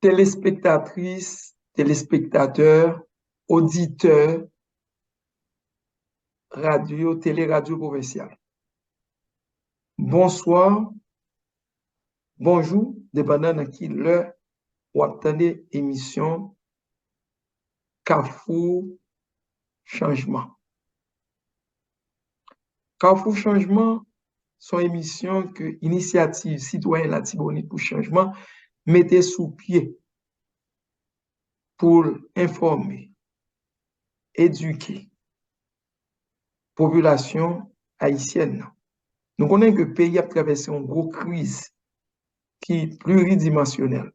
Téléspectatrices, téléspectateurs, auditeurs, radio, télé-radio provinciale. Bonsoir, bonjour, dépendant de qui l'heure ou attendez émission Carrefour Changement. Carrefour Changement, son émission que Initiative Citoyenne la Tibonite pour Changement mettait sous pied pour informer, éduquer population haïtienne. Nous connaissons que le pays a traversé une grosse crise qui est pluridimensionnelle.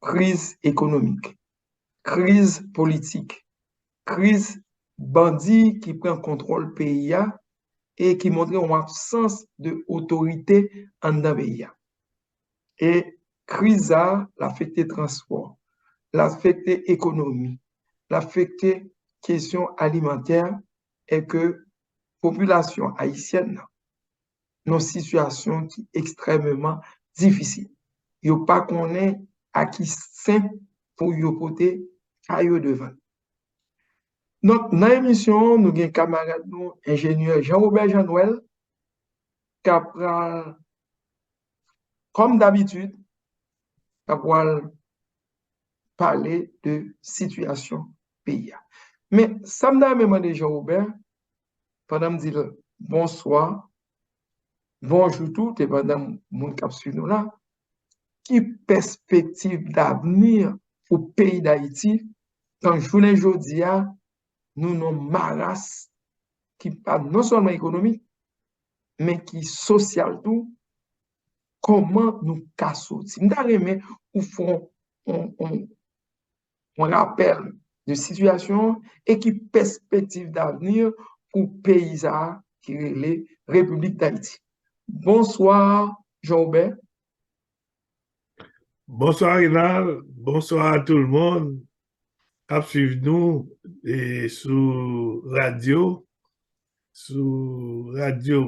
Crise économique, crise politique, crise bandit qui prend contrôle pays et qui montre une absence d'autorité en dans le pays. Et crise a l'affecté transport, l'affecté économie, l'affecté question alimentaire et que population haïtienne dans une situation qui est extrêmement difficile. Il n'y a pas qu'on est à qui saint pour y porter caillou devant. Donc, dans l'émission, nous avons un camarade, ingénieur Jean-Robert Jean-Noël, qui a, comme d'habitude, parler de situation pays. Mais ça me donne demandé Jean-Robert, pendant me dire bonsoir, bonjour tout, et pendant mon cap sur nous là, qui perspective d'avenir au pays d'Haïti quand journée aujourd'hui nous avons maras qui pas non seulement économique mais qui social tout, comment nous cassons. Nous avons ou font on rappel de situation et qui perspective d'avenir pour pays qui est la République d'Haïti. Bonsoir Jean-Robert. Bonsoir Rénal, bonsoir à tout le monde. Suivez nous et sur radio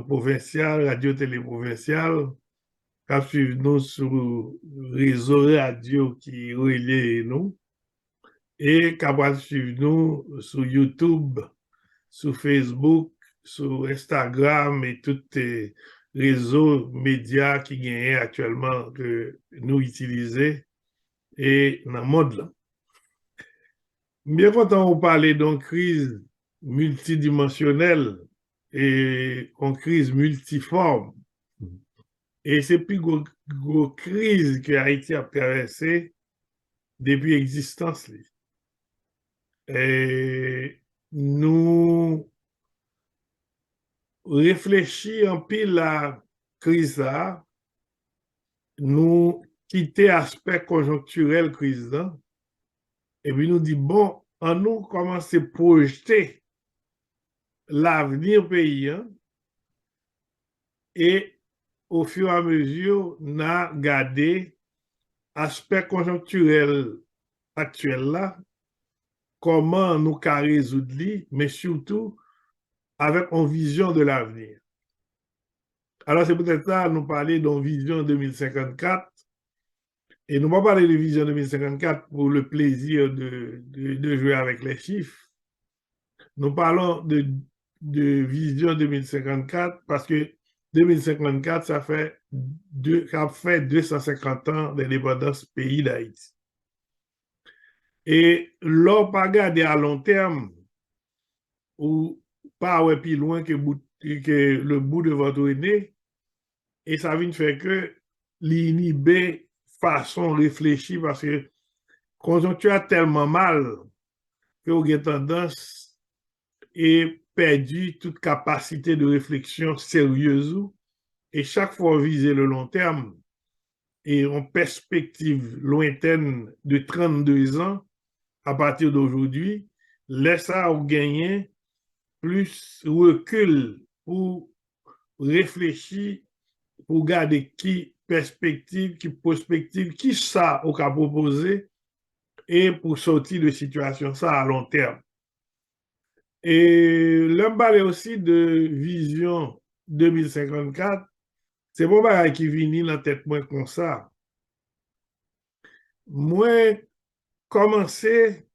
provinciale, radio télé provinciale. Suivez nous sur réseau radio qui relie nous. Et suivez nous sur YouTube, sur Facebook, sur Instagram et tous les réseaux médias qui gagnent actuellement que nous utilisons et dans le monde là. Bien content de parler d'une crise multidimensionnelle et une crise multiforme. Et c'est plus une crise que Haïti a traversée depuis l'existence. Et nous réfléchissons un peu la crise là, nous quitter l'aspect conjoncturel crise là, et puis nous dit bon, on nous commence à projeter l'avenir paysan et au fur et à mesure, nous avons gardé l'aspect conjoncturel actuel là, comment nous pouvons résoudre, mais surtout avec une vision de l'avenir. Alors c'est peut-être là nous parler d'une vision 2054 et nous ne pas parler de vision 2054 pour le plaisir de jouer avec les chiffres. Nous parlons de vision 2054 parce que 2054, ça fait 250 ans d'indépendance pays d'Haïti. Et l'on pas garder à long terme ou pas ouais plus loin que le bout de votre nez, et ça vient faire que l'inhiber façon réfléchie parce que conjoncture a tellement mal que vous avez tendance et perdu toute capacité de réflexion sérieuse et chaque fois viser le long terme et en perspective lointaine de 32 ans à partir d'aujourd'hui, laisse ça ou gagner plus recul pour réfléchir, pour garder qui perspective, qui prospective, qui ça au cas proposé et pour sortir de situation ça à long terme. Et l'homme parle aussi de vision 2054, c'est pas pareil qui vient dans la tête moins comme ça. moi, commencé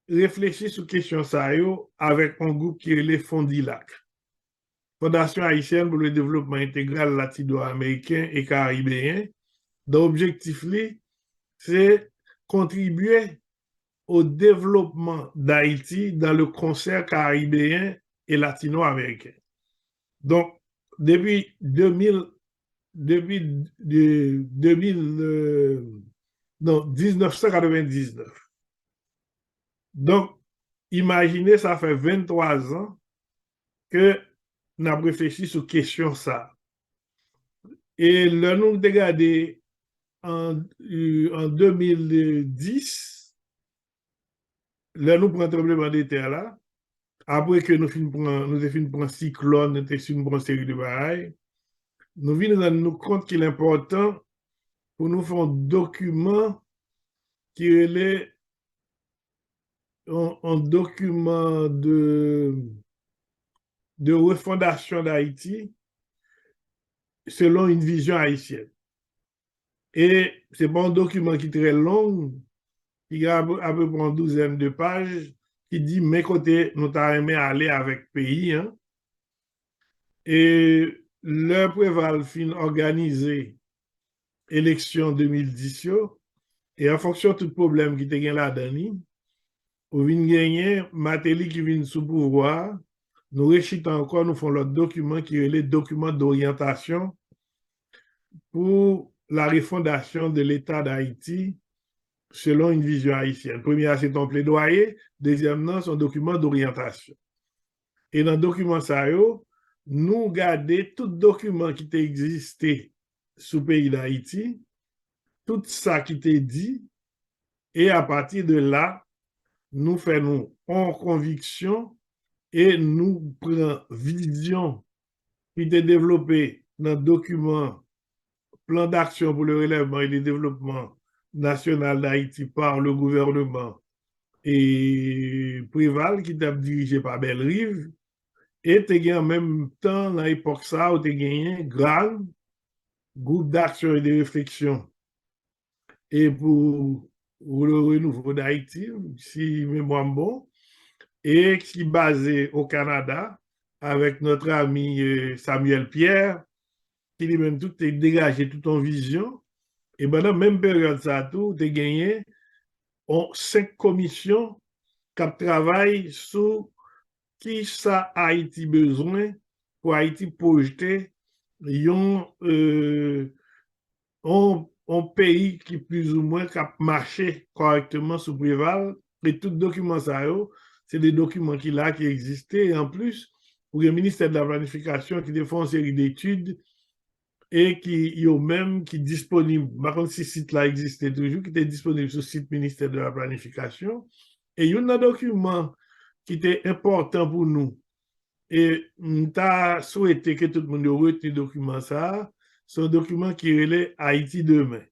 à réfléchir sur la question ça avec un groupe qui est le Fondilac, Fondation haïtienne pour le développement intégral latino-américain et caribéen. L'objectif, c'est contribuer au développement d'Haïti dans le concert caribéen et latino-américain. Donc, depuis 2000, depuis 1999. Donc, imaginez, ça fait 23 ans que nous avons réfléchi sur la question ça. Et là, nous avons regardé en 2010, là, nous prenons un tremblement de terre là. Après que nous avons fini pour un cyclone, nous avons fini pour une série de bagailles, nous venons rendre nous compte qu'il est important pour nous faire un document qui est un document de refondation d'Haïti selon une vision haïtienne. Et ce n'est pas un document qui est très long, qui a à peu près une douzaine de pages, qui dit, mais côté, nous avons aimé aller avec le pays. Hein. Et le Préval fin organisé élection 2010, et en fonction de tout problème qui était là-dedans, ou vin gagner Matéli qui vient sous pouvoir, nous réchitons encore, nous faisons l'autre document qui est le document d'orientation pour la refondation de l'État d'Haïti selon une vision haïtienne. Premier, c'est un plaidoyer. Deuxièmement, c'est un document d'orientation. Et dans le document ça, nous gardons tout document qui existait sous le pays d'Haïti, tout ça qui était dit, et à partir de là, nous faisons en conviction et nous prenons vision qui était développée dans le document plan d'action pour le relèvement et le développement national d'Haïti par le gouvernement et Préval qui était dirigé par Bellerive et tu en même temps dans l'époque ça où tu gagné un grand groupe d'action et de réflexion et pour le renouveau d'Haïti si mémoire bon et qui est basé au Canada avec notre ami Samuel Pierre qui lui-même tout est dégagé tout en vision. Et pendant la même période, ça tout, tu as gagné 5 commissions qui travaillent sur qui ça Haïti besoin pour Haïti projeter un pays qui plus ou moins qui marché correctement sous Préval. Et tout document ça, c'est des documents qui existaient. Et en plus, pour le ministère de la Planification qui défend une série d'études et qui ont même qui disponible, par contre, si site là existait toujours, qui était disponible sur le site ministère de la Planification. Et il y a un document qui était important pour nous. Et nous avons souhaité que tout le monde retenu le document ça. C'est un document qui est Haïti demain.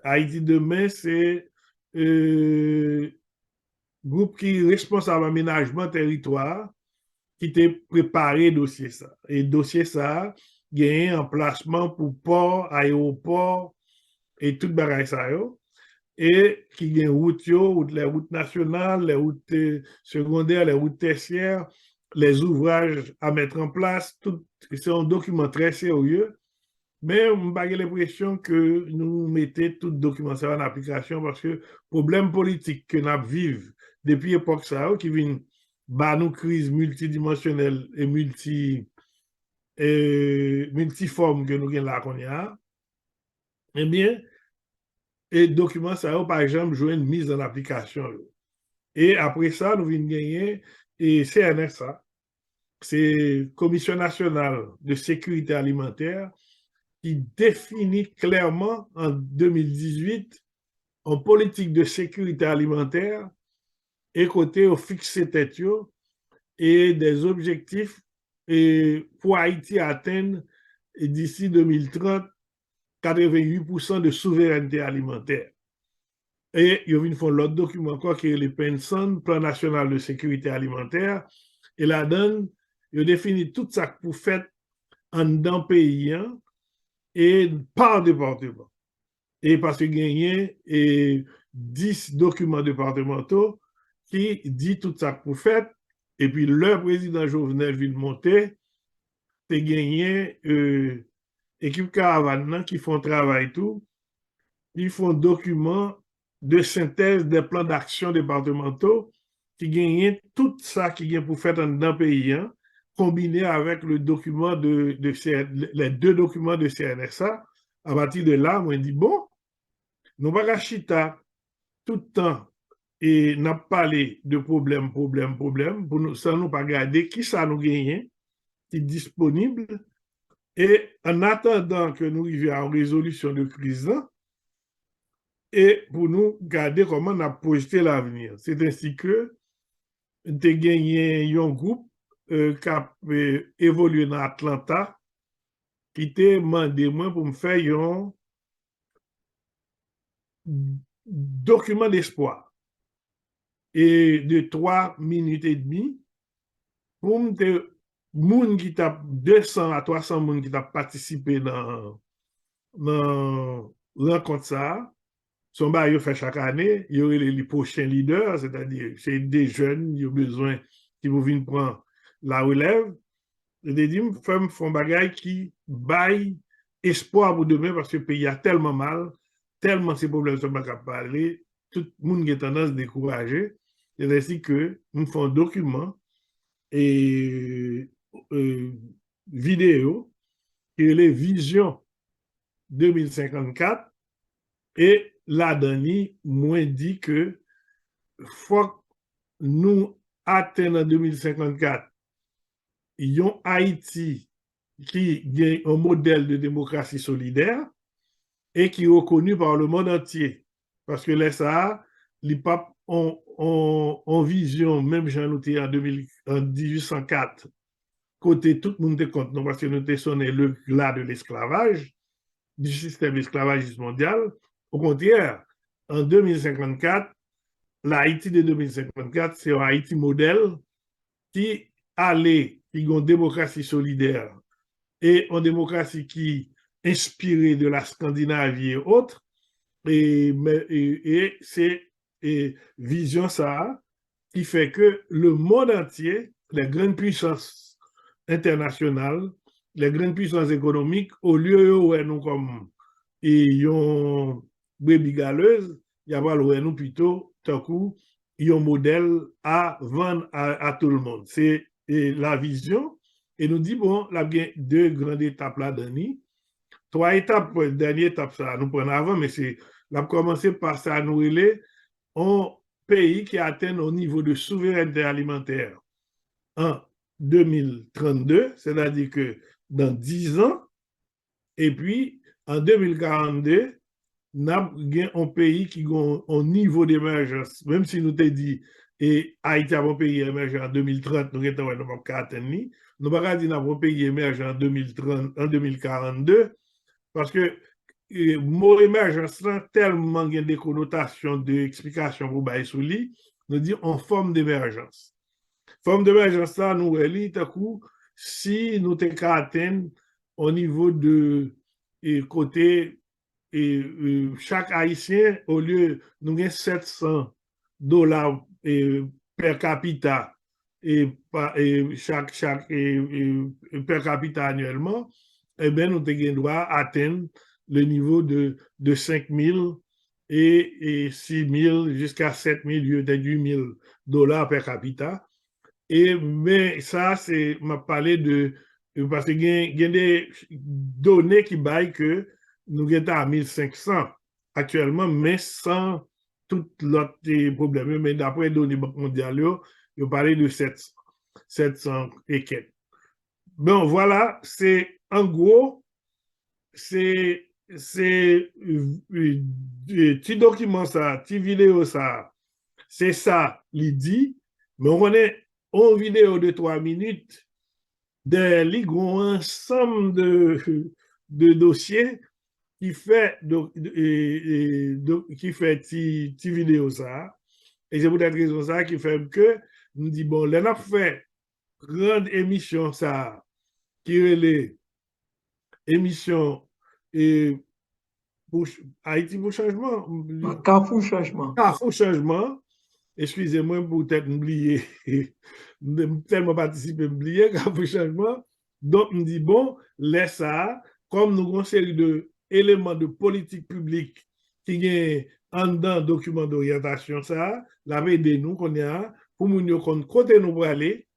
Haïti demain, c'est groupe qui est responsable aménagement territoire qui t'a préparé dossier ça. Et dossier ça, il y a un emplacement pour port, aéroport et tout bagage ça et qui y a les routes nationales, les routes secondaires, les routes tertiaires, les ouvrages à mettre en place, tout c'est un document très sérieux. Mais on a l'impression que nous mettons tout document ça en application parce que le problème politique que nous vivons depuis l'époque ça, qui vient bah nous crise multidimensionnelle et multiforme que nous avons là qu'on y a, eh bien, et documents ça par exemple jouer une mise en application. Et après ça, nous venons gagner et CNSA, c'est Commission nationale de sécurité alimentaire qui définit clairement en 2018 en politique de sécurité alimentaire et côté au fixé tête et des objectifs et pour Haïti atteindre d'ici 2030 88% de souveraineté alimentaire. Et il y a une l'autre document encore qui est le PENSON, Plan national de sécurité alimentaire, et là-dedans, il définit tout ça pour faire en dans pays et par département. et parce que gagné et 10 documents départementaux qui dit tout ça pour fait. Et puis le président Jovenel vient monter, c'est gagné équipe caravane qui font travail tout, ils font document de synthèse des plans d'action départementaux qui gagnent tout ça qui vient pour faire dans le pays, hein, combiné avec le document les deux documents de CNSA. À partir de là, on dit bon, nous pas chita tout le temps et n'a parlé de problème, pour nous, sans nous pas garder qui ça nous gagne, qui est disponible. Et en attendant que nous arrivions à une résolution de crise, et pour nous garder comment on a projeté l'avenir. C'est ainsi que nous avons gagné un groupe qui a évolué dans Atlanta, qui t'a demandé moi pour me faire un document d'espoir et de 3 minutes et demie pour me moun qui t'a 200 à 300 moun qui t'a participé dans rencontre ça. Son bar, il fait chaque année, il y aurait les prochains leaders, c'est-à-dire c'est des jeunes, ils ont besoin qui vont venir prendre la relève. Et des dit, font bagay qui baille espoir pour demain parce que le pays a tellement mal, tellement ces problèmes sont pas capables de parler, tout le monde a tendance à décourager. C'est ainsi que nous faisons un document et vidéo qui est les visions 2054 et la dernière, moi dit que faut que nous atteignons en 2054 yon Haïti qui a un modèle de démocratie solidaire et qui est reconnu par le monde entier. Parce que les ça, les papes ont vision, même Jean Louté en 1804, côté tout le monde est contre nous, parce que nous avons sonné le glas de l'esclavage, du système esclavagiste mondial. Au contraire, en 2054, l'Haïti de 2054, c'est un Haïti modèle qui allait, qui a une démocratie solidaire et une démocratie qui est inspirée de la Scandinavie et autres. Et c'est vision ça qui fait que le monde entier, les grandes puissances internationales, les grandes puissances économiques, au lieu où nous comme ils ont brebis galeuse, il y a pas nous plutôt tout coup il y a un modèle à vendre à tout le monde. C'est la vision et nous dit bon, là bien deux grandes étapes là-dedans. 3 étapes, dernière étape ça nous prenons avant, mais c'est la commencer par ça nous relais un pays qui atteint au niveau de souveraineté alimentaire en 2032, c'est-à-dire que dans 10 ans, et puis en 2042, nous avons un pays qui a un niveau d'émergence, même si nous t'ai dit, et Haïti a un pays émergent en 2030, nous n'avons pas atteindre, nous ne pouvons pas dire un pays émergent en 2030, en 2042, parce que le mot émergence a tellement des connotations d'explication pour bailler sous lui, nous dit en forme d'émergence. Forme d'émergence, ça nous relie, tout coup, si nous atteindre au niveau de côté chaque Haïtien, au lieu nous avons $700 per capita chaque per capita annuellement, eh bien, nous avons droit à atteindre le niveau de 5 000 et 6 000 jusqu'à 7 000, $8 000 per capita. Et mais ça, c'est m'a parlé de parce qu'il y a des données qui baillent que nous sommes à 1500 actuellement, mais sans tout l'autre problème. Mais d'après les données mondiales, ils parlaient de 700 et quelques. Bon, voilà, c'est en gros, c'est petit document ça, petit vidéo ça, c'est ça, l'idée, mais on connaît une vidéo de 3 minutes d'un ensemble de dossiers qui fait petit vidéo ça, et c'est peut-être raison ça qui fait que nous dit bon, là on a fait grande émission ça, qui est l'émission pour Haïti pour changement. Carrefour changement. Carrefour changement. Excusez-moi pour peut-être oublier, tellement participer, oublier Carrefour changement. Donc, on dit, bon, laisse ça, comme nous avons une série d'éléments de politique publique qui sont en dedans document d'orientation, ça, la de nous qu'on a, pour nous qu'on côté nous pour aller,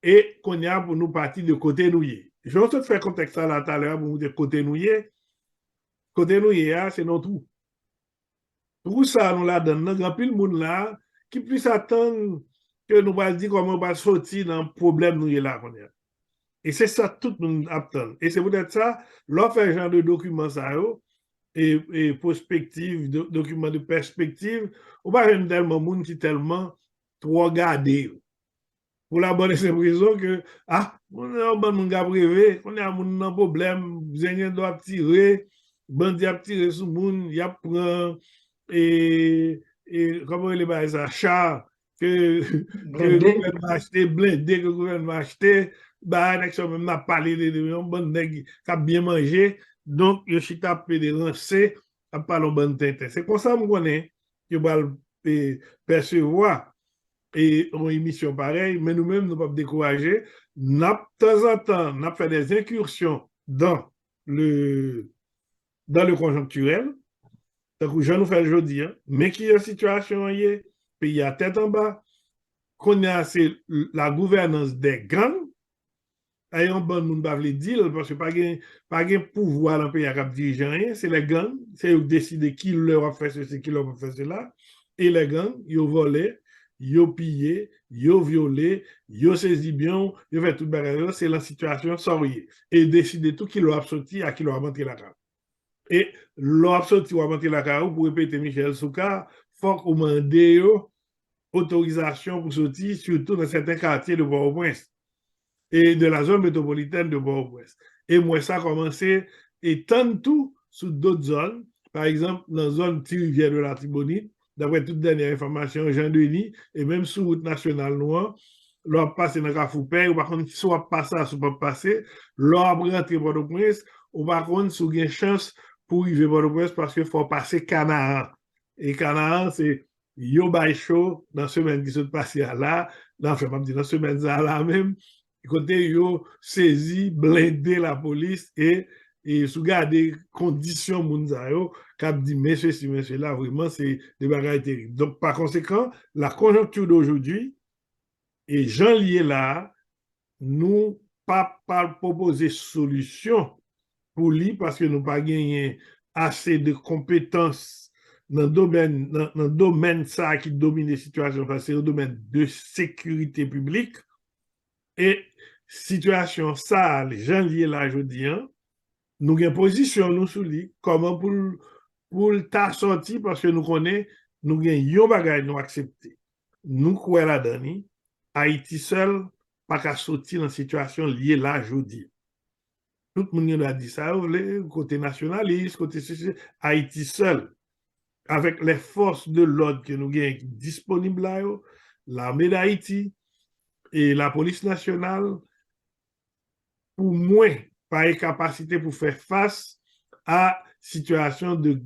et qu'on a pour nous partir de côté nous. Je vais aussi faire contexte ça là tout à l'heure pour vous dire côté nous. Côté nous, c'est notre tout. Pour ça, nous la donne, il y a plus de monde là qui puisse attendre que nous va dire comment on va sortir dans le problème nous là. Et c'est ça tout le monde attend. Et c'est peut-être ça, l'on fait un genre de documents ça, et prospective, documents de perspective, on va avoir tellement de monde qui tellement trop regardé. Pour la bonne raison que, on a un bon gars privé, on a un problème, zengin doit tirer, bandi a tiré sur moun, y a prend, et comment il est ça, char, que le gouvernement a acheté, blindé que le gouvernement a acheté, bah, même n'a parlé de un bon nèg qui a bien mangé, donc, yo chita pe de lancer, a parlé bon tête. C'est comme ça, qu'on connaît, que va percevoir et une émission pareille, mais nous-mêmes, nous ne pouvons pas décourager. De temps en temps, nous fait des incursions dans le conjoncturel, donc je nous fais aujourd'hui, mais qui est une situation, pays à tête en bas, qu'on a c'est la gouvernance des gangs, et on bon nous pas dire parce que pas de pouvoir dans le pays à diriger rien, c'est les gangs, c'est eux qui décident qui leur a fait ceci, qui leur a fait cela, et les gangs, ils ont volé, ils ont pillé, ils ont violé, ils ont saisi bien, ils ont fait tout le c'est la situation sortie. Et décider tout qui leur a sorti à qui leur a monté la carte. Et leur a sorti ou a monté la carte, pour répéter Michel Souka, il faut qu'on demande autorisation pour sortir, surtout dans certains quartiers de Port-au-Prince et de la zone métropolitaine de Port-au-Prince. Et moi, ça a commencé, et tant tout sous d'autres zones, par exemple, dans la zone Rivière de la Tibonite, d'après toute dernière information, Jean-Denis, et même sous route nationale noire, l'on passe dans Carrefour-Père, ou par contre, soit passer, soit pas passer, l'on rentre Port-au-Prince, ou par contre, si vous avez une chance pour arriver Port-au-Prince, parce qu'il faut passer Canaan. Et Canaan, c'est yo bay chaud dans la semaine qui se passe là, dans la semaine là même, côté yo saisi, blindé la police et sous garder conditions mounzayo, cap dit mais ceci, mais cela, vraiment c'est des bagages terribles. Donc par conséquent, la conjoncture d'aujourd'hui et Jean lié là, nous pas proposer solution pour lui parce que nous pas gagné assez de compétences dans le domaine ça qui domine les situations, c'est le domaine de sécurité publique. Et situation ça, les gens liés là, je dis, nous avons position nous sous lui, comment pour ta sorti parce que nous connaissons, nous avons un bagage nous accepter. Nous croyons là-dedans, Haïti seul, pas qu'à sortir dans une situation liée là, je dis. Tout le monde a dit ça, côté nationaliste, côté Haïti seul, avec les forces de l'ordre que nous avons disponibles là, l'armée d'Haïti et la police nationale, pour moins pas de capacité pour faire face à situation de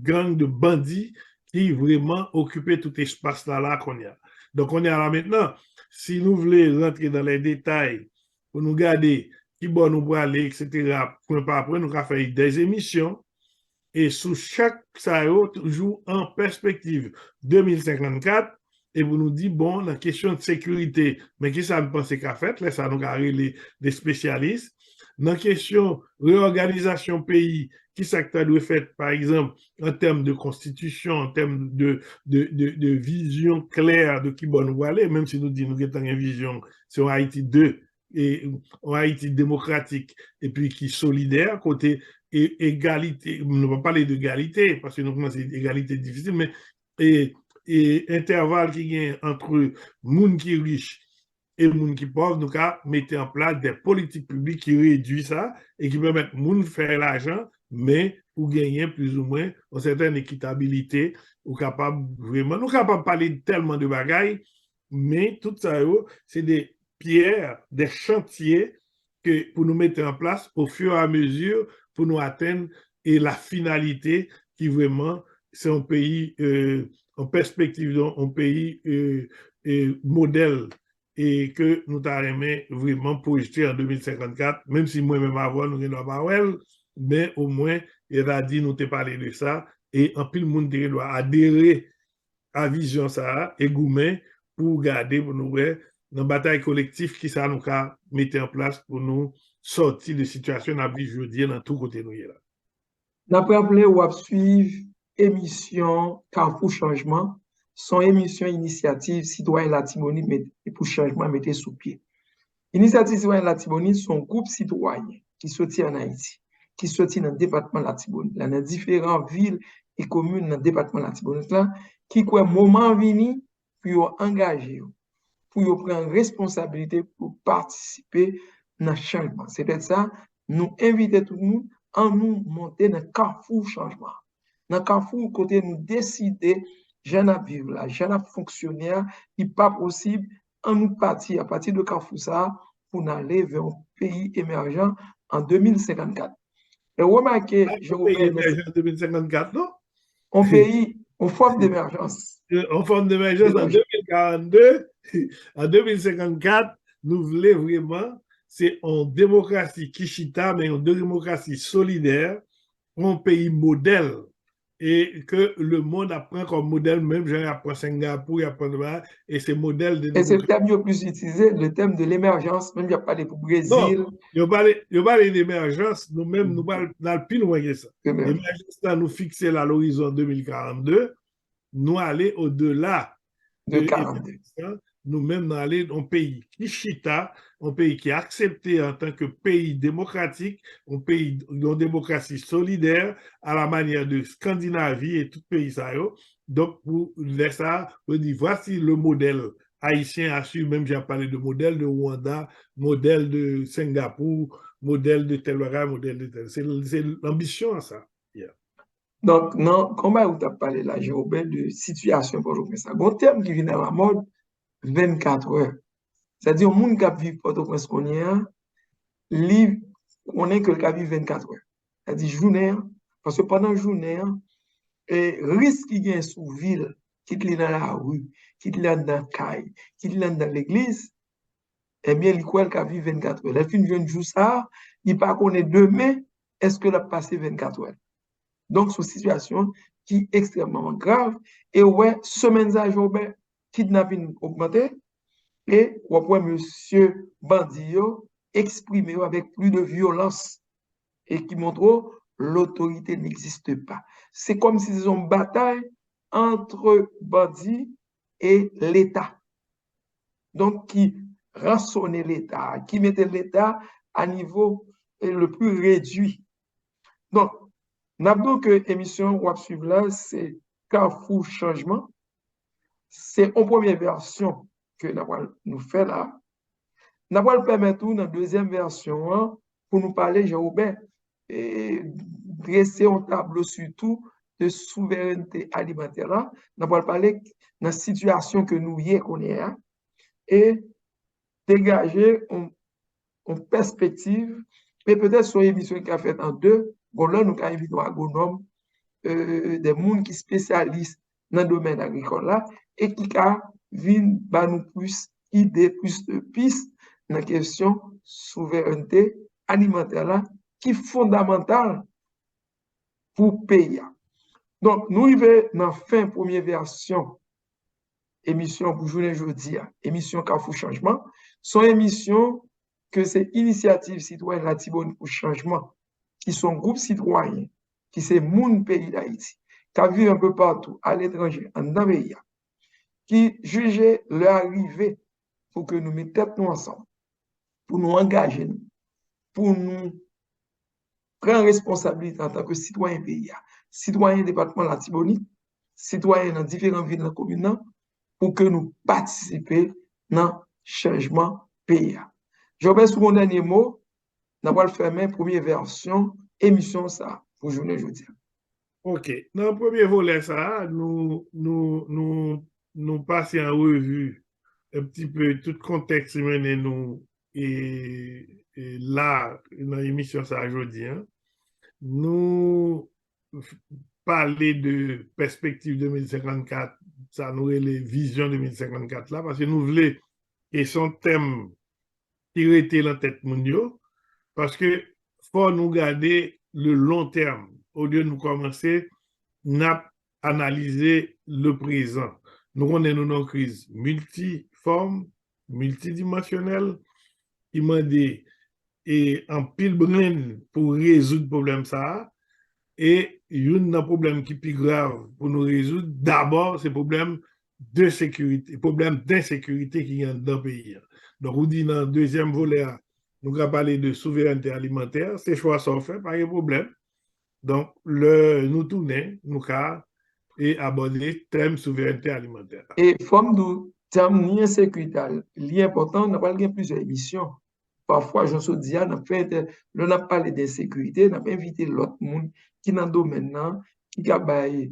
gang, de bandits qui vraiment occupaient tout espace là qu'on y a. Donc on est là maintenant, si nous voulons rentrer dans les détails, pour nous garder qui bon nous pour aller, etc., point par point, nous avons fait des émissions, et sous chaque ça toujours en perspective 2054, et vous nous dites, bon, la question de sécurité, mais qui ça ne pense qu'à faire, là, ça nous a des spécialistes. Dans la question de réorganisation pays, qui ça que doit faire, par exemple, en termes de constitution, en termes de vision claire de qui bon nous aller, même si nous disons que nous avons une vision sur Haïti 2 et en Haïti démocratique, et puis qui solidaire, côté égalité, on ne va pas parler d'égalité, parce que nous commençons égalité difficile, mais et intervalle qui y a entre monde qui est riche et monde qui est pauvre, nous avons mis en place des politiques publiques qui réduisent ça et qui permettent monde faire l'argent, mais pour gagner plus ou moins une certaine équitabilité, ou capable vraiment, nous capables de parler tellement de bagailles, mais tout ça, c'est des pierres, des chantiers que pour nous mettre en place au fur et à mesure pour nous atteindre et la finalité qui vraiment, c'est un pays en perspective, un pays modèle et que nous t'arrêtons vraiment projeté en 2054, même si moi-même avant, nous n'avons pas mais au moins, il a dit, nous t'ai parlé de ça, et en plus, le monde doit adhérer à vision ça, et goumen, pour garder, pour nous, dans la bataille collective qui ça nous a mis en place pour nous sortir de situation dans la vie aujourd'hui dans tout côté nous là. D'après rappelé ou suivre émission Carrefour Changement, son émission initiative citoyen Latibonite pour changement mettez sous pied. Initiative citoyen Latibonite son groupe citoyen qui sortit en Haïti, qui sortit dans le département Latibonite, dans différentes villes et communes dans le département Latibonite là, qui quoi moment venu pour engager, pour prendre responsabilité pour participer dans le changement. C'est peut-être ça, nous inviter tout le monde à nous monter dans le carrefour changement. Dans le carrefour, côté nous décider, j'en ai vivre là, j'en ai fonctionnaire, il n'est pas possible, en nous partir à partir de carrefour ça, pour aller vers un pays émergent en 2054. Et remarquez, je Pays reviens émergent en 2054, non? un pays en forme d'émergence. En forme d'émergence en 2042, en 2054, nous voulons vraiment, c'est en démocratie Kishita, mais en démocratie solidaire, un pays modèle. Et que le monde apprend comme modèle, même genre apprend Singapour, apprend et c'est modèle de Et c'est le démocratie. thème le plus utilisé, le thème de l'émergence, même il n'y a pas de pour Non, Brésil. il n'y a pas d'émergence, nous-mêmes, nous parlons plus loin que ça. L'émergence, nous fixer à l'horizon 2042, nous aller au-delà de 42. Nous-mêmes, nous aller dans un pays qui chita, un pays qui est accepté en tant que pays démocratique, un pays d'une démocratie solidaire, à la manière de Scandinavie et tout pays ça. Donc, pour ça, on dit, voici le modèle haïtien a su, même j'ai parlé de modèle de Rwanda, modèle de Singapour, modèle de tel modèle de tel. C'est l'ambition, ça. Yeah. Donc, non, comment vous avez parlé là, Jérôme, de situation pour jouer ça? Bon terme qui vient à la mode, 24 heures. C'est-à-dire, le monde qui vit Port-au-Prince qu'on y a, on est que le cas vit 24 heures. C'est-à-dire, journée, parce que pendant la journée, et risque qui vient sous ville, qui est dans la rue, qui est dans la caille, qui est dans l'église, eh bien, il croit qu'il vit 24 heures. La fin de jour ça, il ne connaît pas demain, est-ce que l'a passé 24 heures. Donc, c'est une situation qui est extrêmement grave. Et ouais, semaine à jour, kidnapping augmenté. Et ouais, monsieur Bandio exprimé avec plus de violence et qui montre l'autorité n'existe pas. C'est comme si c'est une bataille entre bandits et l'État. Donc, qui rançonnait l'État, qui mettait l'État à niveau le plus réduit. Donc, n'abdou que l'émission Wap suivre là, c'est Carrefour Changement. C'est une première version que nous fait là. Nous allons permettre dans la deuxième version pour nous parler, Jean-Robert, et dresser un tableau surtout de souveraineté alimentaire. Nous allons parler de la situation que nous y connaissons et dégager une perspective, mais peut-être sur une émission qui a fait en deux, bon là, nous avons invité un agronome, des gens qui spécialisent dans le domaine agricole là, et qui viennent nous plus idées, plus de pistes dans la question souveraineté alimentaire là, qui est fondamentale pour le pays. Donc, nous arrivons dans la fin première version émission pour journée jeudi, émission Carrefour Changement, son émission que c'est Initiative citoyenne Latibonite pour changement, qui sont groupe citoyen, qui c'est mon pays d'Haïti, qui vit un peu partout, à l'étranger, en dans pays, qui jugeait leur arrivée pour que nous mettions nous ensemble, pour nous engager, pour nous prendre responsabilité en tant que citoyen pays, citoyen département Latibonite, citoyen dans différentes villes de la commune, pour que nous participions dans le changement pays. Je vais sur mon dernier mot, nous allons faire ma première version, émission ça, pour journée aujourd'hui. OK. Dans le premier volet, ça, nous passons en revue un petit peu tout le contexte mené nous et là, dans l'émission ça aujourd'hui. nous parler de perspective 2054, ça nous est les visions 2054 là, parce que nous voulons, et son thème qui était la tête mondiale, parce que faut nous garder le long terme, au lieu de nous commencer à analyser le présent. Nous connaissons une crise multiforme, multidimensionnelle, qui m'a dit et en pile brin pour résoudre le problème ça. Et un problème qui est plus grave pour nous résoudre, d'abord, c'est le problème de sécurité, problème d'insécurité qui est dans le pays. Donc, on dit dans le deuxième volet, nous allons parler de souveraineté alimentaire. Ces choix sont faits, pas de problème. Donc, nous tournons, nous allons et aborder le thème souveraineté alimentaire. Et forme de terme ni insécurité, l'important, on a parlé de plusieurs émissions. Parfois, je me dis, on a parlé d'insécurité, on a invité l'autre monde qui est dans le domaine, qui a point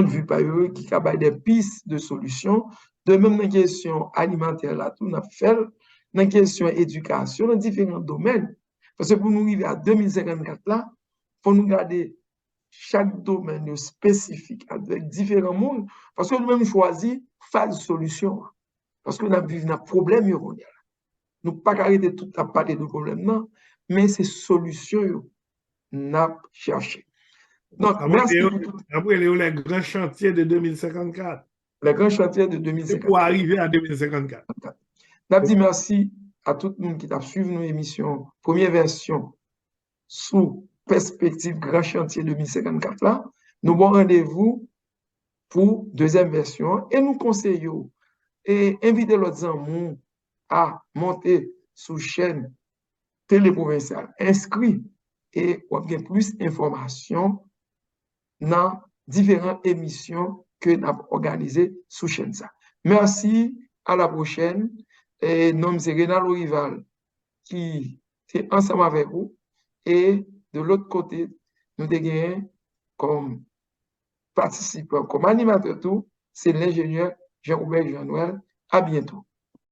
de vue par eux, qui a des pistes de solutions. De même, dans la question alimentaire, là, tout on a fait, dans la question éducation, dans différents domaines. Parce que pour nous arriver à 2054, là, il faut nous garder chaque domaine spécifique avec différents mondes, parce que nous-mêmes choisi phase solution. Parce que nous vivons un problème, nous ne pouvons pas arrêter tout à parler de problème, non, mais c'est solution nous avons cherché. Donc, merci pour tout. Après, les grands chantiers de 2054. Les grands chantiers de C'est 2054. pour arriver à 2054. Je dis merci à tout le monde qui a suivi nos émissions, première version, sous perspective grand chantier 2054 là. Nous avons rendez-vous pour deuxième version et nous conseillons et inviter l'autre amis à monter sous chaîne téléprovinciale inscrit et on a plus d'informations dans différentes émissions que nous avons organisées sous chaîne ça. Merci, à la prochaine. Et nom c'est Renal Rival qui est ensemble avec vous. Et de l'autre côté, nous avons comme participant, comme animateur tout, c'est l'ingénieur Jean-Robert Jean-Noël. À bientôt.